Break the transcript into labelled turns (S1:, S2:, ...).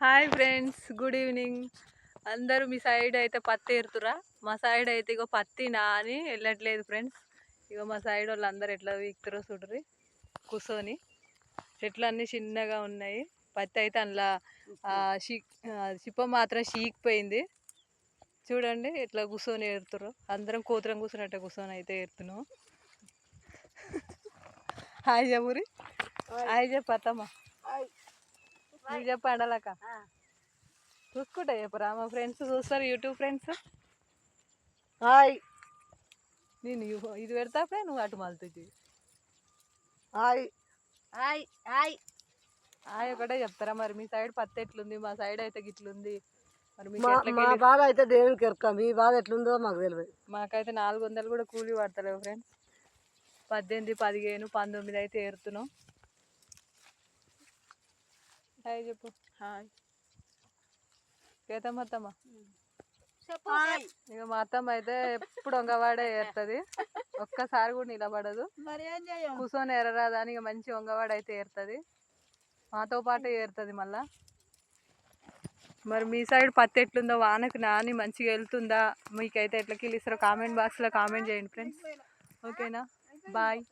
S1: Hi friends, good evening. అందరూ మీ side అయితే పత్తి ఏరుతురా? మా సైడ్ అయితే ఇగో పత్తి నాని వెళ్ళట్లేదు ఫ్రెండ్స్. ఇగో మా సైడ్ వాళ్ళు అందరు ఎట్లా వీక్తురో చూడ్రి కూర్చొని. చెట్లు అన్నీ చిన్నగా ఉన్నాయి. పత్తి అయితే అందులో చిప్ప మాత్రం చీకిపోయింది. చూడండి ఎట్లా కూర్చొని ఏరుతురు. అందరం కూతురం కూర్చున్నట్టే కూర్చొని అయితే ఏరుతున్నాం. హాయ్ జమురి, హాయ్ చెప్పమ్మా, నీకు చెప్పండి అలాక చూసుకుంటా చెప్పరా? మా ఫ్రెండ్స్ చూస్తారు, యూట్యూబ్ ఫ్రెండ్స్.
S2: హాయ్,
S1: నేను ఇది పెడతాపే, నువ్వు అటు మలుతుంది.
S2: హాయ్ హాయ్ హాయ్
S1: హాయ్ ఒకటే చెప్తారా? మరి మీ సైడ్ పత్తి ఎట్లుంది? మా సైడ్ అయితే గిట్లుంది. మరి
S2: మా బాధ అయితే దేవునికి ఎరక, మీ బాధ ఎట్లుందో మాకు తెలియదు.
S1: మాకైతే 400 కూడా కూలీ పడతలేవు ఫ్రెండ్స్. 18, 15, 19 అయితే ఏరుతున్నాం. హాయ్ చెప్పు. హాయ్ కేతమ్మ అత్తమ్మ. ఇక మా అత్తమ్మ అయితే ఎప్పుడు వంగవాడే ఏరుతుంది. ఒక్కసారి కూడా నిలబడదు. కూర్చొని ఎర్రరాదని ఇక మంచి వంగవాడ అయితే ఏరుతుంది. మాతో పాటు ఏరుతుంది మళ్ళా. మరి మీ సైడ్ పత్తి ఎట్లుందో? వానకు నాని మంచిగా వెళ్తుందా? మీకైతే ఎట్లా కిలిస్తారో కామెంట్ బాక్స్లో కామెంట్ చేయండి ఫ్రెండ్స్. ఓకేనా? బాయ్.